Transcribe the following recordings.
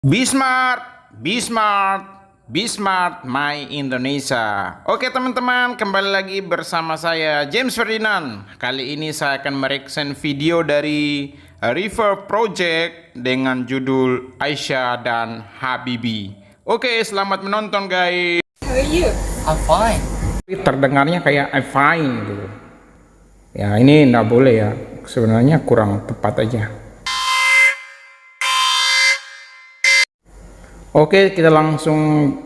Bismart, Bismart, Bismart, My Indonesia. Oke teman-teman, kembali lagi bersama saya James Ferdinand. Kali ini saya akan mereaction video dari River Project dengan judul Aisyah dan Habibie. Oke, selamat menonton guys. How are you? I'm fine. Terdengarnya kayak I'm fine gitu. Ya ini nggak boleh ya, sebenarnya kurang tepat aja. Oke, kita langsung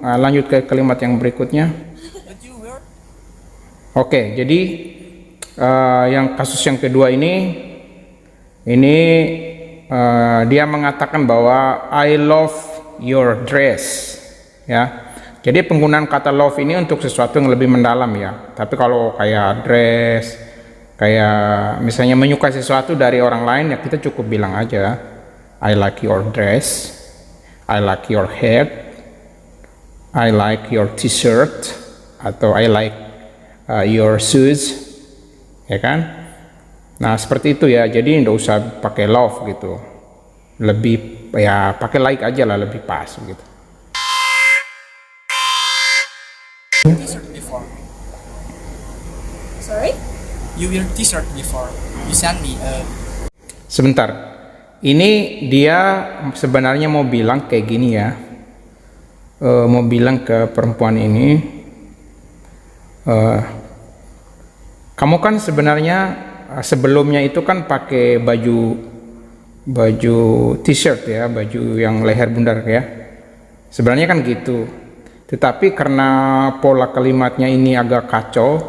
lanjut ke kalimat yang berikutnya. Oke, jadi yang kasus yang kedua ini dia mengatakan bahwa I love your dress, ya. Jadi penggunaan kata love ini untuk sesuatu yang lebih mendalam ya. Tapi kalau kayak dress, kayak misalnya menyukai sesuatu dari orang lain ya kita cukup bilang aja I like your dress. I like your hair, I like your t-shirt, atau I like your shoes, ya kan? Nah seperti itu ya, jadi nggak usah pakai love gitu, lebih ya pakai like aja lah, lebih pas gitu. T-shirt before. Sorry? You wear t-shirt before. You send me a. Sebentar. Ini dia sebenarnya mau bilang kayak gini ya, mau bilang ke perempuan ini, kamu kan sebenarnya sebelumnya itu kan pakai baju t-shirt ya, baju yang leher bundar ya, sebenarnya kan gitu. Tetapi karena pola kalimatnya ini agak kacau,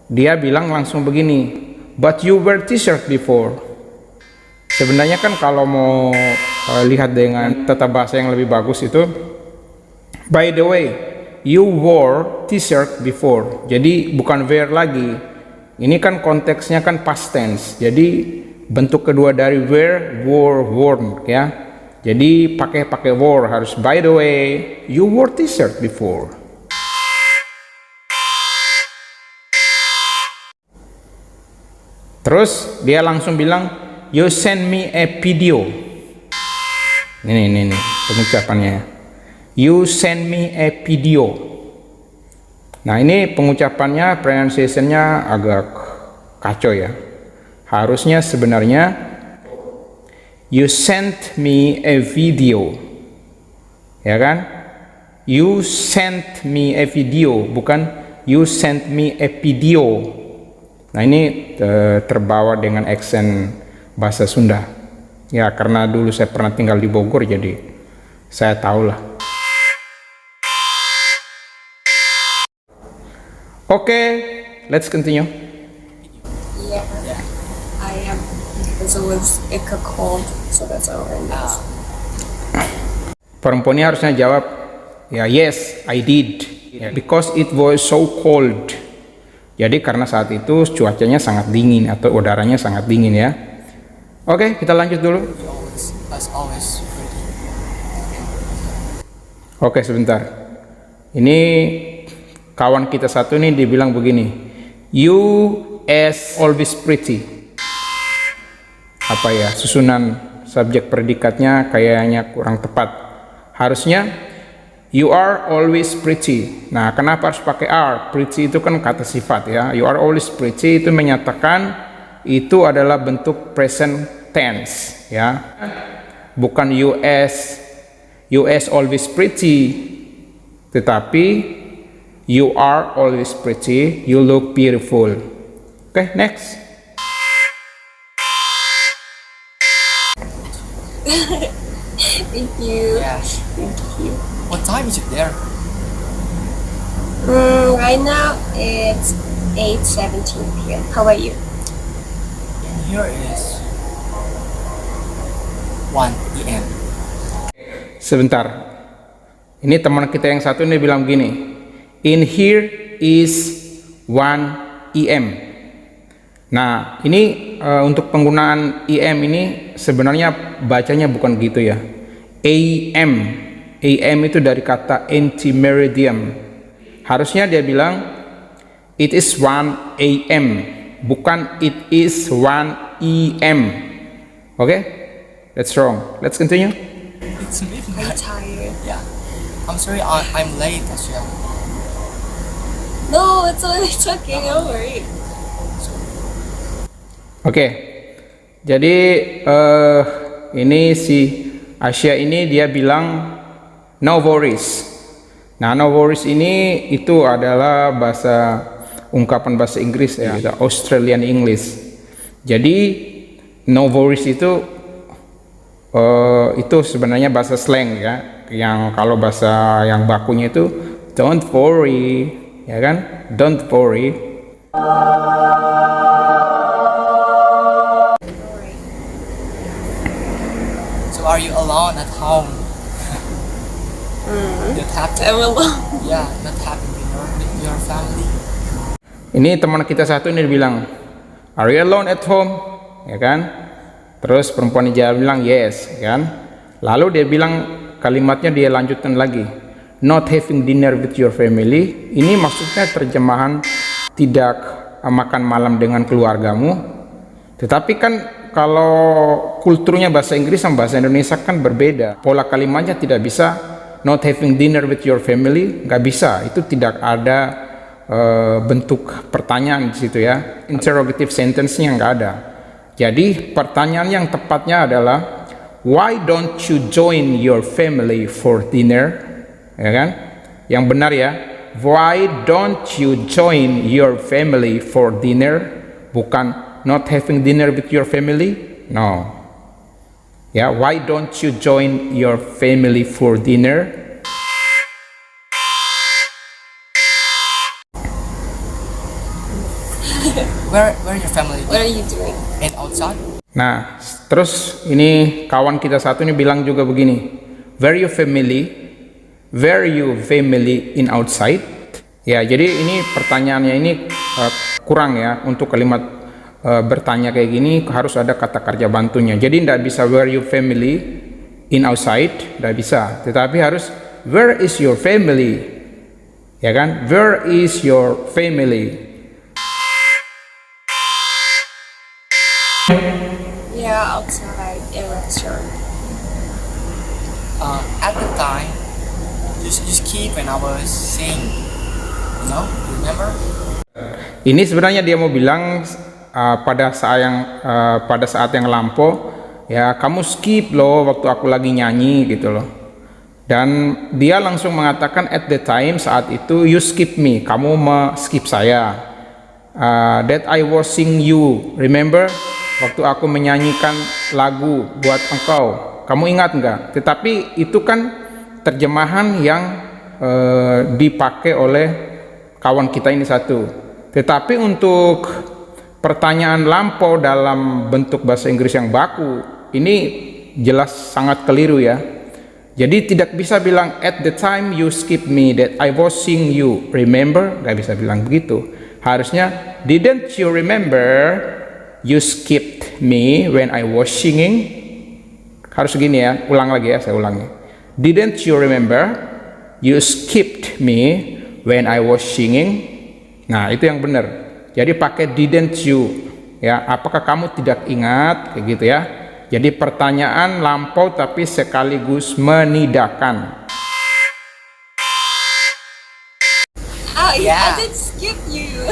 dia bilang langsung begini, but you wear t-shirt before. Sebenarnya kan kalau mau lihat dengan tata bahasa yang lebih bagus itu, by the way, you wore t-shirt before. Jadi bukan wear lagi. Ini kan konteksnya kan past tense. Jadi bentuk kedua dari wear, wore, worn ya. Jadi pakai wore harus by the way, you wore t-shirt before. Terus dia langsung bilang, you send me a video. Ini pengucapannya. You send me a video. Nah ini pengucapannya, pronunciation-nya agak kacau ya. Harusnya sebenarnya you sent me a video, ya kan? You sent me a video, bukan you sent me a video. Nah ini terbawa dengan accent bahasa Sunda ya, karena dulu saya pernah tinggal di Bogor jadi saya tahu lah. Oke, let's continue. Yeah. I am. Because it was cold, so that's all I know. Perempuannya harusnya jawab ya, yes I did, because it was so cold. Jadi karena saat itu cuacanya sangat dingin atau udaranya sangat dingin ya. Oke, kita lanjut dulu. As always. Oke, sebentar. Ini kawan kita satu nih dibilang begini, you as always pretty. Apa ya, susunan subjek predikatnya kayaknya kurang tepat. Harusnya you are always pretty. Nah, kenapa harus pakai are? Pretty itu kan kata sifat ya. You are always pretty itu menyatakan itu adalah bentuk present tense ya, bukan you as always pretty, tetapi you are always pretty, you look beautiful. Oke, next. Thank you. Yeah. Thank you. What time is it there? Right now it's 8:17 p.m. How about you? Here is 1 p.m. Sebentar. Ini teman kita yang satu ini bilang gini, in here is 1 em. Nah, ini untuk penggunaan em ini sebenarnya bacanya bukan gitu ya. AM. AM itu dari kata anti-meridian. Harusnya dia bilang it is 1 am, bukan it is 1 em. Oke? That's wrong. Let's continue. It's Are you midnight. tired? Yeah. I'm sorry, I'm late as well. No, it's okay. Don't worry. Oke, jadi ini si Asia ini dia bilang no worries. Nah, no worries ini itu adalah ungkapan bahasa Inggris ya, Australian English. Jadi no worries itu sebenarnya bahasa slang ya, yang kalau bahasa yang bakunya itu don't worry, ya kan? Don't worry. So are you alone at home? Not happy? I'm alone. Yeah, not happy with your family. Ini teman kita satu ini bilang, are you alone at home? Ya kan? Terus perempuan dia bilang yes, ya kan? Lalu dia bilang kalimatnya dia lanjutkan lagi, not having dinner with your family. Ini maksudnya terjemahan tidak makan malam dengan keluargamu. Tetapi kan kalau kulturnya bahasa Inggris sama bahasa Indonesia kan berbeda. Pola kalimatnya tidak bisa not having dinner with your family, nggak bisa. Itu tidak ada bentuk pertanyaan di situ ya. Interrogative sentence-nya nggak ada. Jadi pertanyaan yang tepatnya adalah why don't you join your family for dinner? Ya kan? Yang benar ya. Why don't you join your family for dinner? Bukan not having dinner with your family? No. Ya, why don't you join your family for dinner? Where your family? What are you doing? And outside? Nah, terus ini kawan kita satu ini bilang juga begini, where you family? Where you family in outside? Ya, jadi ini pertanyaannya ini kurang ya untuk kalimat bertanya kayak gini harus ada kata kerja bantunya. Jadi tidak bisa where you family in outside, tidak bisa. Tetapi harus where is your family? Ya kan? Where is your family? Yeah, outside a restaurant. At the time, just keep when I was saying, you know, remember? Ini sebenarnya dia mau bilang pada saat yang lampau ya, kamu skip loh waktu aku lagi nyanyi gitu loh. Dan dia langsung mengatakan at the time, saat itu you skip me, kamu skip saya. That I was sing you, remember? Waktu aku menyanyikan lagu buat engkau, kamu ingat nggak? Tetapi itu kan terjemahan yang dipakai oleh kawan kita ini satu. Tetapi untuk pertanyaan lampau dalam bentuk bahasa Inggris yang baku, ini jelas sangat keliru ya. Jadi tidak bisa bilang at the time you skip me that I was sing you, remember? Nggak bisa bilang begitu. Harusnya didn't you remember you skipped me when I was singing? Harus gini ya, ulang lagi ya, saya ulangi. Didn't you remember you skipped me when I was singing? Nah, itu yang benar. Jadi pakai didn't you ya, apakah kamu tidak ingat kayak gitu ya. Jadi pertanyaan lampau tapi sekaligus menidakan. Ah, Yeah. I did skip you.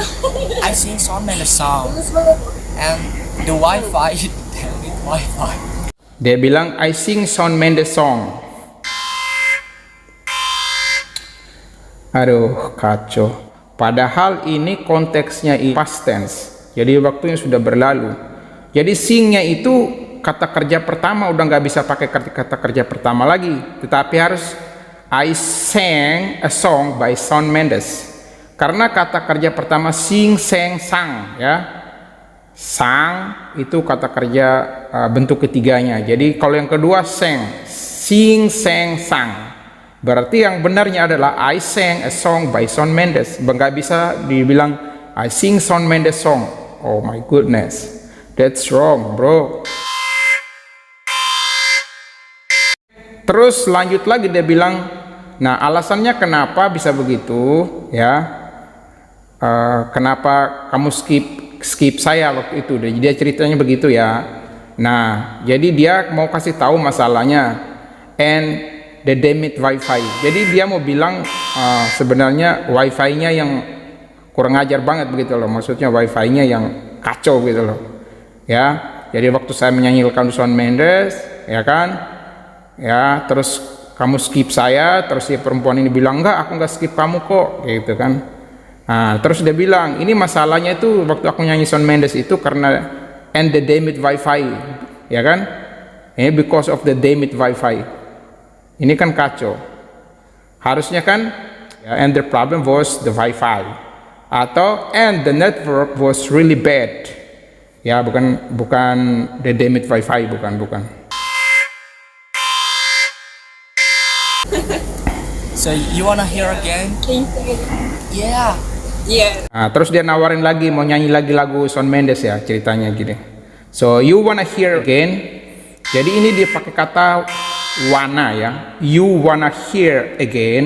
I sing Shawn Mendes song This one. and the Wi-Fi, damn it, Wi-Fi. Dia bilang I sing Shawn Mendes song. Aduh, kacau. Padahal ini konteksnya past tense. Jadi waktunya sudah berlalu. Jadi singnya itu kata kerja pertama udah nggak bisa pakai kata kerja pertama lagi. Tetapi harus I sang a song by Shawn Mendes. Karena kata kerja pertama sing, sang, sang ya. Sang itu kata kerja bentuk ketiganya. Jadi kalau yang kedua sang, sing, sang, sang. Berarti yang benarnya adalah I sang a song by Shawn Mendes. Nggak bisa dibilang I sing Shawn Mendes song. Oh my goodness, that's wrong, bro. Terus lanjut lagi dia bilang, nah alasannya kenapa bisa begitu ya? Kenapa kamu skip saya waktu itu? Dia ceritanya begitu ya. Nah, jadi dia mau kasih tahu masalahnya. and the damaged Wi-Fi. Jadi dia mau bilang sebenarnya Wi-Fi-nya yang kurang ajar banget begitu loh. Maksudnya Wi-Fi-nya yang kacau gitu loh. Ya, jadi waktu saya menyanyikan Shawn Mendes, ya kan, ya terus kamu skip saya, terus si perempuan ini bilang enggak, aku nggak skip kamu kok, gitu kan. Nah, terus dia bilang ini masalahnya itu waktu aku nyanyi Shawn Mendes itu karena and the damaged Wi-Fi, ya kan, because of the damaged Wi-Fi. Ini kan kacau. Harusnya kan ya, and the problem was the Wi-Fi atau and the network was really bad. Ya, bukan the damaged Wi-Fi, bukan. So you wanna hear again? Can you sing it? Yeah. Yeah. Nah, terus dia nawarin lagi mau nyanyi lagi lagu Shawn Mendes ya, ceritanya gini. So you wanna hear again? Jadi ini dia pakai kata wanna ya. You wanna hear again.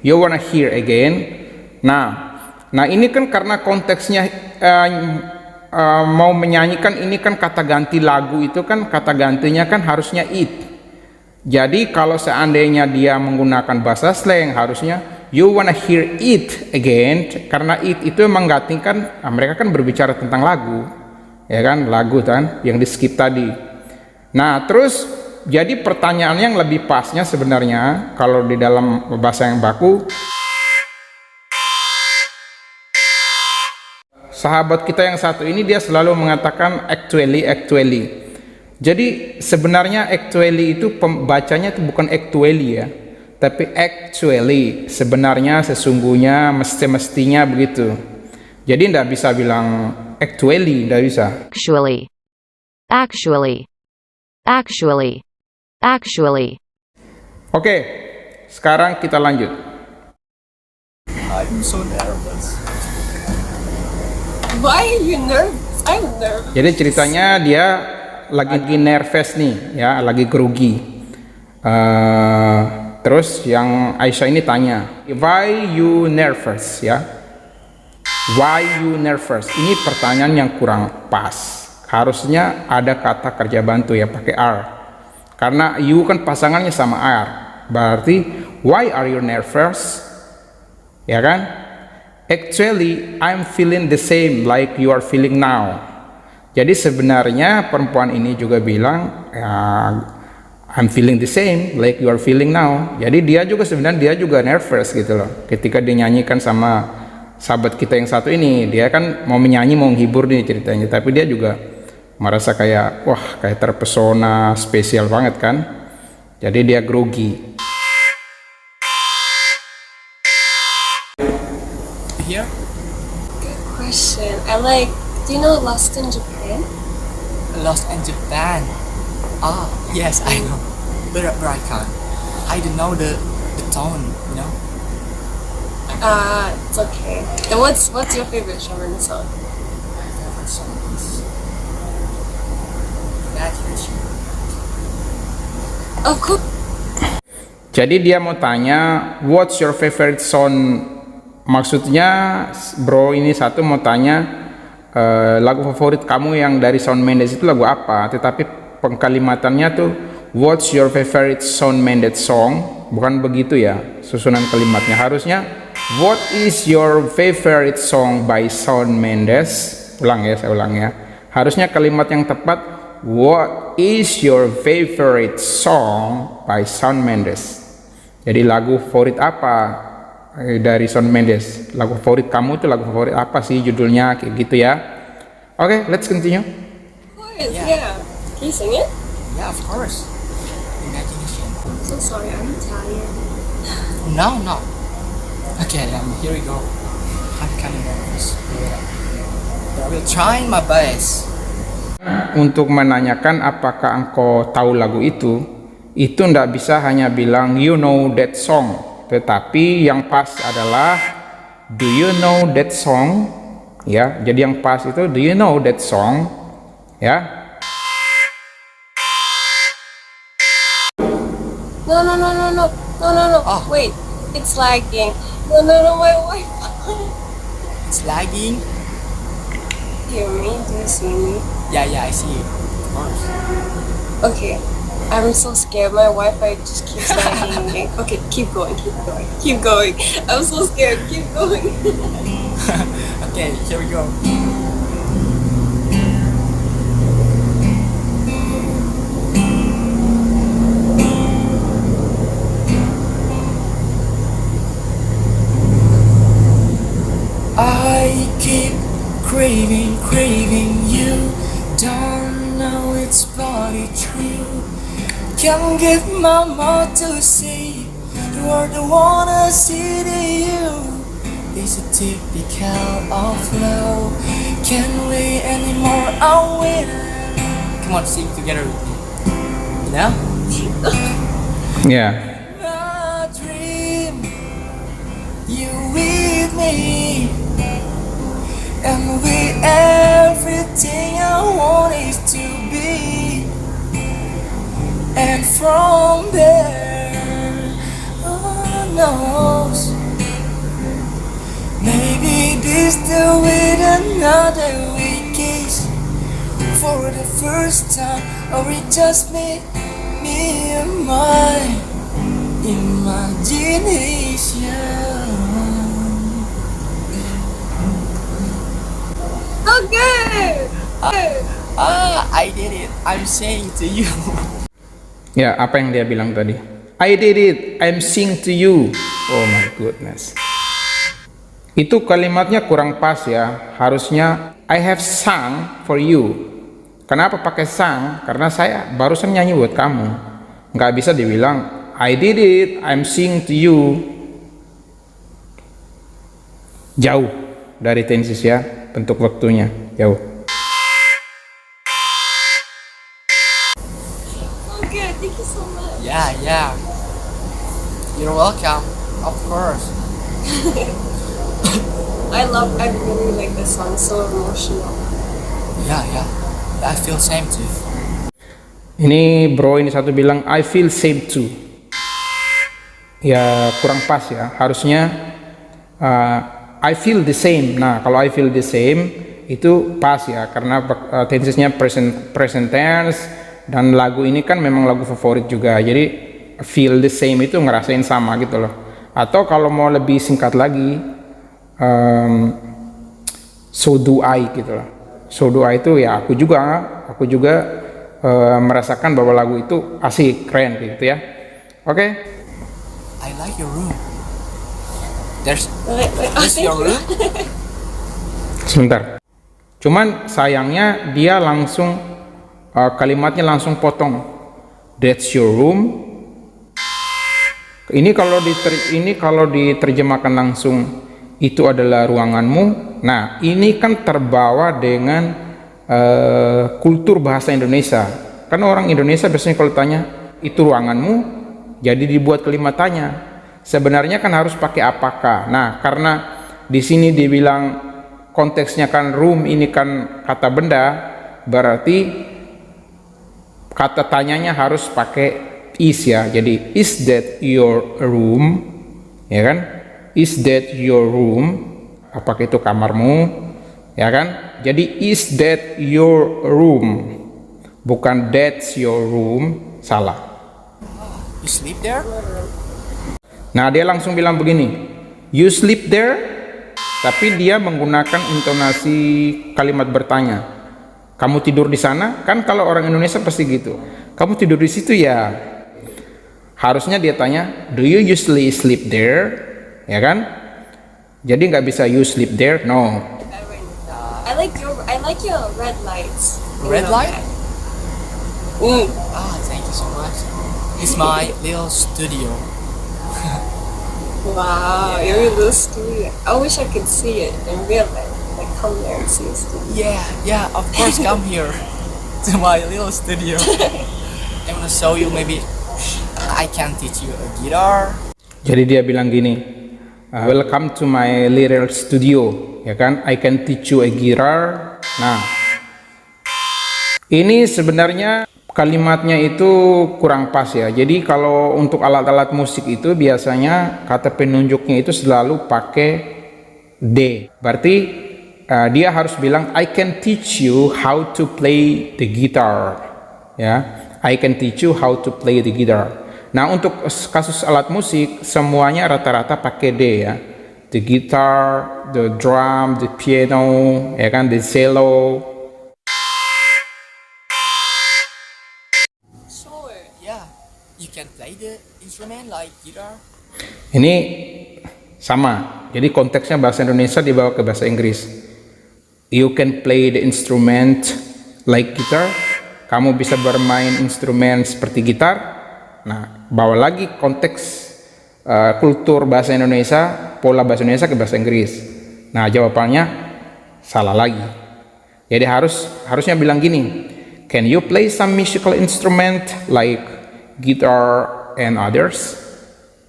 You wanna hear again. Nah ini kan karena konteksnya mau menyanyikan ini kan kata ganti lagu itu kan kata gantinya kan harusnya it. Jadi kalau seandainya dia menggunakan bahasa slang harusnya you wanna hear it again, karena it itu menggantikan mereka kan berbicara tentang lagu, ya kan, lagu kan yang di skip tadi. Nah terus jadi pertanyaan yang lebih pasnya sebenarnya kalau di dalam bahasa yang baku, sahabat kita yang satu ini dia selalu mengatakan actually. Jadi sebenarnya actually itu pembacanya itu bukan actually ya, tapi actually, sebenarnya, sesungguhnya, mestinya begitu. Jadi tidak bisa bilang actually, tidak bisa. Actually. Oke, sekarang kita lanjut. I'm so nervous. Why are you nervous? I'm nervous. Jadi ceritanya dia lagi nervous nih, ya, lagi grogi. Terus yang Aisyah ini tanya, why you nervous, ya? Why you nervous? Ini pertanyaan yang kurang pas. Harusnya ada kata kerja bantu ya, pakai are. Karena you kan pasangannya sama are. Berarti why are you nervous? Ya kan? Actually, I'm feeling the same like you are feeling now. Jadi sebenarnya perempuan ini juga bilang, ya, I'm feeling the same like you are feeling now. Jadi dia juga sebenarnya dia juga nervous gitu loh. Ketika dinyanyikan sama sahabat kita yang satu ini, dia kan mau menyanyi, mau menghibur nih ceritanya, tapi dia juga merasa kayak wah kayak terpesona, spesial banget kan. Jadi dia grogi. Here? Good question. Do you know Lost in Japan? Lost in Japan. Ah, yes, I know. But I can't. I don't know the tone, you know? It's okay. Then what's your favorite Shawn Mendes song? My favorite song is Imagination. Of course. Jadi dia mau tanya, what's your favorite song? Maksudnya bro ini satu mau tanya lagu favorit kamu yang dari Shawn Mendes itu lagu apa? Tetapi pengkalimatannya tuh what's your favorite Shawn Mendes song? Bukan begitu ya susunan kalimatnya. Harusnya what is your favorite song by Shawn Mendes? Saya ulang ya. Harusnya kalimat yang tepat what is your favorite song by Shawn Mendes? Jadi lagu favorit apa dari Shawn Mendes? Lagu favorit kamu itu lagu favorit apa sih judulnya, kayak gitu ya. Oke, let's continue. Of course, yeah. Can you sing it? Yeah, of course. Imagination. I'm so sorry, I'm tired. No. Okay, here we go. I'm kind of nervous. I will try my best. Untuk menanyakan apakah engkau tahu lagu itu ndak bisa hanya bilang you know that song, tetapi yang pas adalah do you know that song, ya. Jadi yang pas itu do you know that song, ya. No. Oh. Wait, it's lagging. No, wait. It's lagging. Hear me? Do you see me? Yeah, I see it. Of course. Okay. I'm so scared. My Wi-Fi just keeps lagging. Okay, keep going, keep going, keep going. I'm so scared. Keep going. Okay, here we go. I keep craving, craving you. Don't know it's body true. Can't get my mouth to say you are the one I see to you. It's a typical of love. Can't wait anymore. I'll wait. Come on, sing together with me. You know? Ya. A dream, you with me, and with everything I want is to be. And from there, who knows? Maybe this the way another week is for the first time, or it just me and my imagination. Okay. I did it. I'm saying to you. Ya, apa yang dia bilang tadi? I did it, I'm sing to you. Oh my goodness. Itu kalimatnya kurang pas ya. Harusnya I have sung for you. Kenapa pakai sung? Karena saya barusan nyanyi buat kamu. Nggak bisa dibilang I did it, I'm sing to you. Jauh dari tenses ya, bentuk waktunya jauh. Okay, thank you so much. Yeah. You're welcome. Of course. I really like this song. So emotional. Yeah. I feel same too. Ini bro ini satu bilang I feel same too. Ya kurang pas ya. Harusnya I feel the same. Nah kalau I feel the same itu pas ya karena tensesnya present tense dan lagu ini kan memang lagu favorit juga. Jadi feel the same itu ngerasain sama gitu loh. Atau kalau mau lebih singkat lagi so do I gitu loh. So do I itu ya aku juga merasakan bahwa lagu itu asik keren gitu ya. Oke. I like your room. There's Thank your you. room. Sebentar. Cuman sayangnya dia langsung kalimatnya langsung potong. That's your room. Ini kalau diterjemahkan langsung itu adalah ruanganmu. Nah, ini kan terbawa dengan kultur bahasa Indonesia. Kan orang Indonesia biasanya kalau tanya itu ruanganmu, jadi dibuat kalimat tanya. Sebenarnya kan harus pakai apakah. Nah, karena di sini dibilang konteksnya kan room ini kan kata benda, berarti kata tanyanya harus pakai is ya. Jadi is that your room? Ya kan? Is that your room? Apakah itu kamarmu? Ya kan? Jadi is that your room? Bukan that's your room. Salah. You sleep there? Nah, dia langsung bilang begini. You sleep there? Tapi dia menggunakan intonasi kalimat bertanya. Kamu tidur di sana? Kan kalau orang Indonesia pasti gitu. Kamu tidur di situ ya? Harusnya dia tanya, do you usually sleep there? Ya kan? Jadi nggak bisa you sleep there, no. I like your red lights. Red light? Mm. Thank you so much. It's my little studio. Wow, Yeah. your little studio. I wish I could see it in real life. Like come there and see a studio. Yeah, of course, come here to my little studio. I'm gonna show you, maybe I can teach you a guitar. Jadi dia bilang gini, welcome to my little studio, ya kan? I can teach you a guitar. Nah, ini sebenarnya kalimatnya itu kurang pas ya. Jadi kalau untuk alat-alat musik itu biasanya kata penunjuknya itu selalu pakai D. Berarti dia harus bilang I can teach you how to play the guitar. Ya, I can teach you how to play the guitar. Nah, untuk kasus alat musik semuanya rata-rata pakai D ya. The guitar, the drum, the piano, ya kan, the cello. Sure, yeah. You can play the instrument like guitar. Ini sama. Jadi konteksnya bahasa Indonesia dibawa ke bahasa Inggris. You can play the instrument like guitar. Kamu bisa bermain instrumen seperti gitar. Nah, bawa lagi konteks kultur bahasa Indonesia, pola bahasa Indonesia ke bahasa Inggris. Nah, jawabannya salah lagi. Jadi harusnya bilang gini, can you play some musical instrument like guitar and others?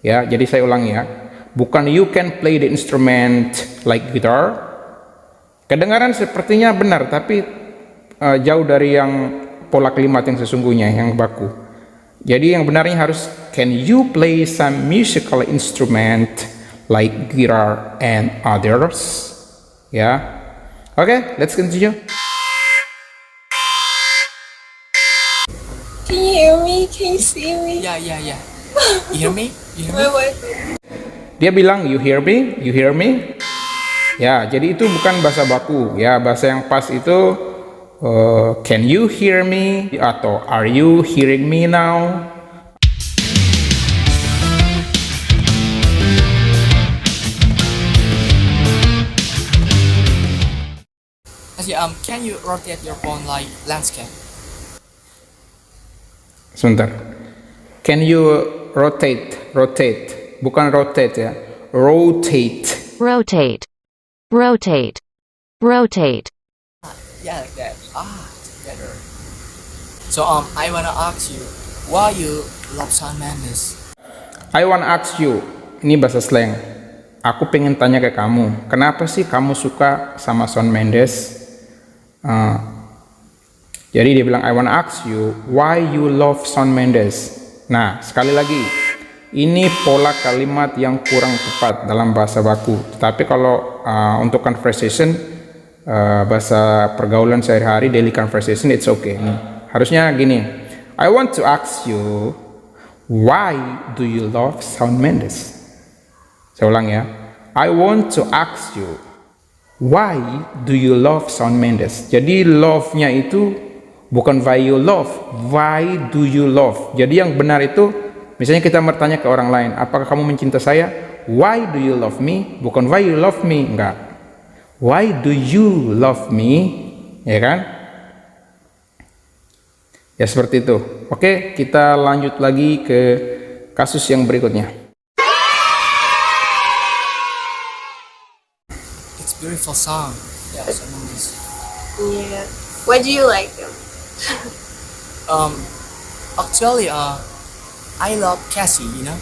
Ya, jadi saya ulangi ya. Bukan you can play the instrument like guitar. Kedengaran sepertinya benar, tapi jauh dari yang pola kalimat yang sesungguhnya, yang baku. Jadi yang benarnya harus can you play some musical instrument like guitar and others? Ya. Oke, let's continue. Can you hear me? Can you see me? Yeah. You hear me? You hear me? Wait. Dia bilang you hear me? You hear me? Ya, jadi itu bukan bahasa baku. Ya, bahasa yang pas itu can you hear me? Atau are you hearing me now? Actually, can you rotate your phone like landscape? Sebentar. Can you rotate? Bukan rotate ya. Rotate. Rotate. Yeah, like that. It's better. So I wanna ask you, why you love Shawn Mendes? I want ask you. Ini bahasa slang. Aku pengen tanya ke kamu, kenapa sih kamu suka sama Shawn Mendes? Jadi dia bilang I want ask you why you love Shawn Mendes. Nah, sekali lagi, ini pola kalimat yang kurang tepat dalam bahasa baku. Tapi kalau untuk conversation, bahasa pergaulan sehari-hari, daily conversation, it's okay. Harusnya gini, I want to ask you, why do you love Shawn Mendes? Saya ulang ya, I want to ask you, why do you love Shawn Mendes? Jadi love-nya itu bukan why you love, why do you love? Jadi yang benar itu, misalnya kita bertanya ke orang lain, apakah kamu mencinta saya? Why do you love me? Bukan why you love me, enggak. Why do you love me? Ya kan? Ya seperti itu. Oke, kita lanjut lagi ke kasus yang berikutnya. It's beautiful song. Yeah, Shawn Mendes. Yeah. Why do you like him? Actually, I love Cassie. You know.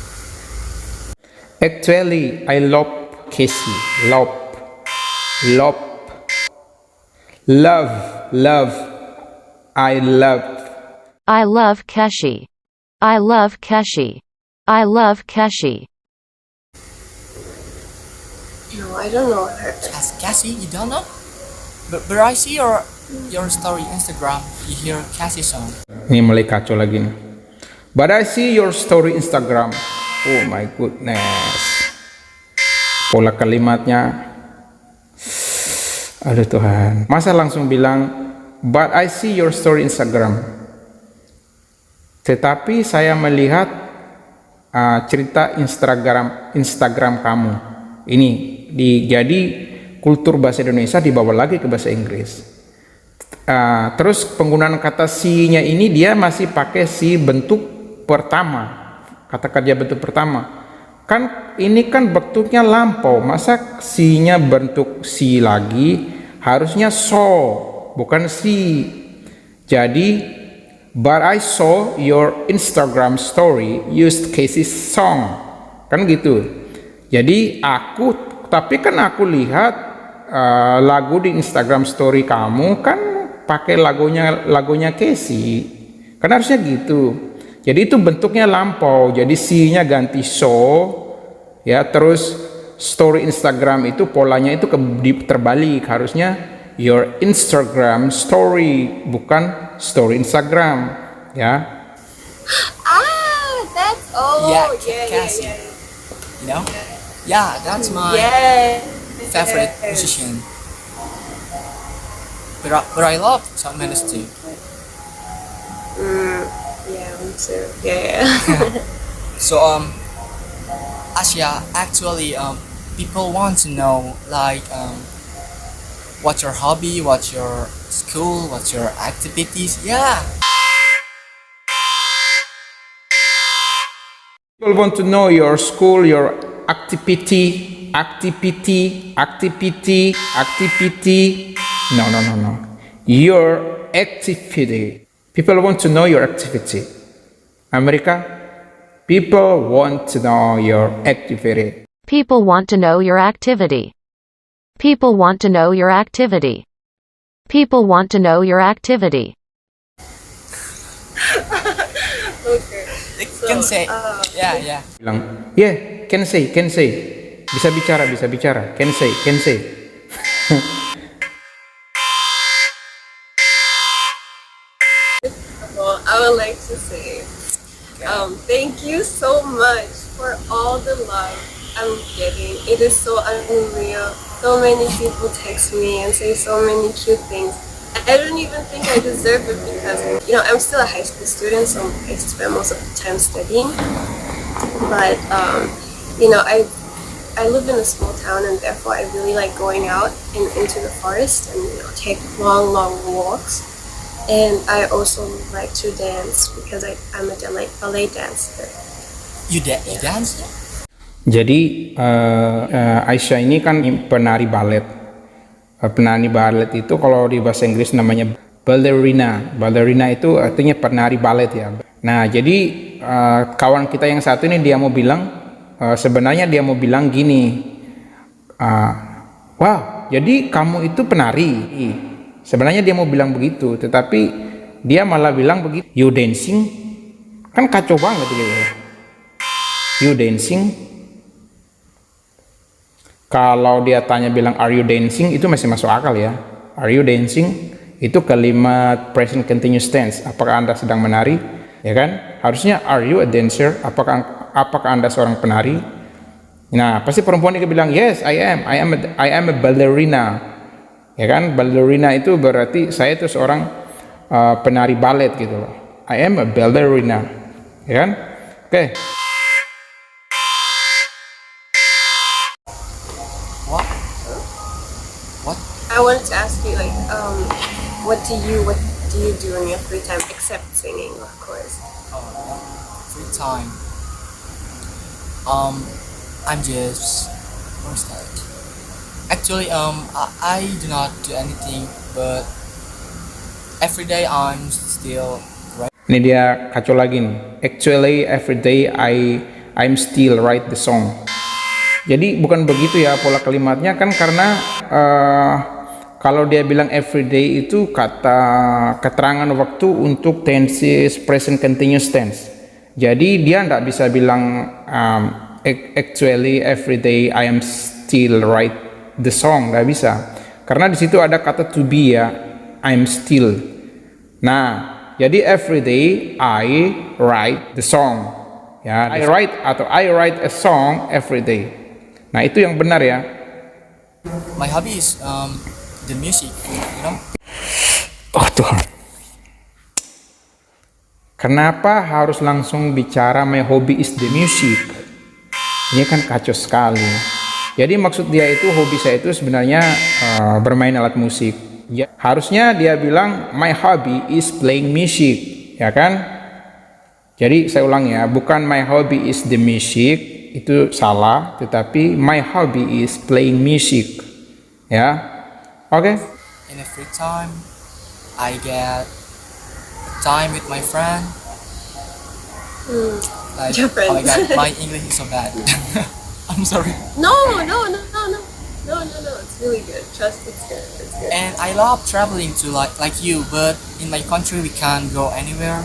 Actually, I love Casey. Love. I love Keshi. No, I don't know her. Cassie, you don't know? But I see your story Instagram. You hear Cassie song. Ini mulai kacau lagi nih. But I see your story Instagram. Oh my goodness. Pola kalimatnya. Aduh Tuhan. Masa langsung bilang, but I see your story Instagram. Tetapi saya melihat cerita Instagram kamu. Ini jadi kultur bahasa Indonesia dibawa lagi ke bahasa Inggris. Terus penggunaan kata si-nya ini dia masih pakai si bentuk pertama, kata kerja bentuk pertama. Kan ini kan bentuknya lampau, masa si-nya bentuk si lagi, harusnya so, bukan si. Jadi, but I saw your Instagram story used Casey's song, kan gitu. Jadi tapi kan aku lihat lagu di Instagram story kamu kan pakai lagunya Casey, kan harusnya gitu. Jadi itu bentuknya lampau, jadi si-nya ganti so, ya, terus story Instagram itu polanya itu terbalik, harusnya your Instagram story, bukan story Instagram, ya. Oh, Yeah, yeah, Cassie. yeah, You know? Yeah, that's my yeah. favorite musician. But I love Shawn Mendes too. Yeah, me too. Yeah, yeah. So Asia, actually people want to know like what's your hobby, what's your school, what's your activities. Yeah. People want to know your school, your activity. No. Your activity. People want to know your activity. America, people want to know your activity. People want to know your activity. People want to know your activity. People want to know your activity. Okay. They can say yeah. Bilang, yeah, can say. Bisa bicara, can say. Well, I would like to say, thank you so much for all the love I'm getting. It is so unreal. So many people text me and say so many cute things. I don't even think I deserve it because, I'm still a high school student, so I spend most of the time studying. But, I live in a small town and therefore I really like going out into the forest and, take long walks. And I also like to dance because I'm a ballet dancer. You dance? Jadi Aisyah ini kan penari balet. Penari balet itu kalau di bahasa Inggris namanya ballerina. Ballerina itu artinya penari balet ya. Nah, jadi kawan kita yang satu ini dia mau bilang, sebenarnya dia mau bilang gini, wow, jadi kamu itu penari. Sebenarnya dia mau bilang begitu, tetapi dia malah bilang begitu, you dancing, kan kacau banget gitu. You dancing. Kalau dia tanya bilang are you dancing, itu masih masuk akal ya. Are you dancing? Itu kalimat present continuous tense. Apakah Anda sedang menari? Ya kan? Harusnya are you a dancer? Apakah Anda seorang penari? Nah, pasti perempuan itu bilang yes, I am a ballerina. Ya kan? Ballerina itu berarti saya itu seorang penari balet gitu loh. I am a ballerina. Ya kan? Oke. What? I wanted to ask you, what do you do in your free time except singing, of course? Free time. I'm just actually I do not do anything, but every day I'm still Ini dia kacau lagi nih. Actually every day I'm still write the song. Jadi bukan begitu ya pola kalimatnya kan, karena kalau dia bilang everyday itu keterangan waktu untuk tenses present continuous tense. Jadi dia tidak bisa bilang actually everyday I am still write the song, nggak bisa. Karena di situ ada kata to be ya, I'm still. Nah, jadi everyday I write the song. Ya, I write a song every day. Nah, itu yang benar ya. my hobby is the music, Oh Tuhan. Kenapa harus langsung bicara my hobby is the music? Ini kan kacau sekali. Jadi maksud dia itu hobi saya itu sebenarnya bermain alat musik. Ya, harusnya dia bilang my hobby is playing music, ya kan? Jadi saya ulang ya, bukan my hobby is the music, itu salah, tetapi my hobby is playing music. Ya. Oke. In a free time, I get time with my friend. Like, Your friend. oh my god, my English is so bad. I'm sorry. No. It's really good. Trust, it's good. It's good. And I love traveling to like you, but in my country we can't go anywhere.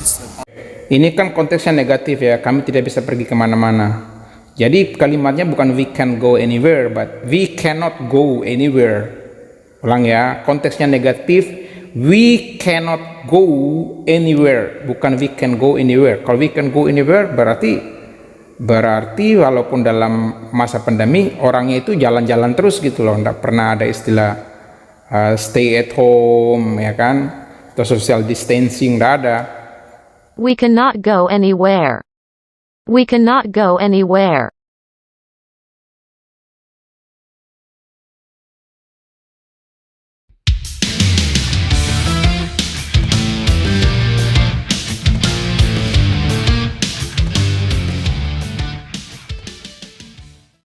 It's so bad. Ini kan konteksnya negatif ya, kami tidak bisa pergi kemana-mana. Jadi kalimatnya bukan we can go anywhere, but we cannot go anywhere. Ulang ya, konteksnya negatif, we cannot go anywhere, bukan we can go anywhere. Kalau we can go anywhere berarti walaupun dalam masa pandemi orangnya itu jalan-jalan terus gitu loh, nggak pernah ada istilah stay at home ya kan, atau social distancing, nggak ada. We cannot go anywhere. We cannot go anywhere.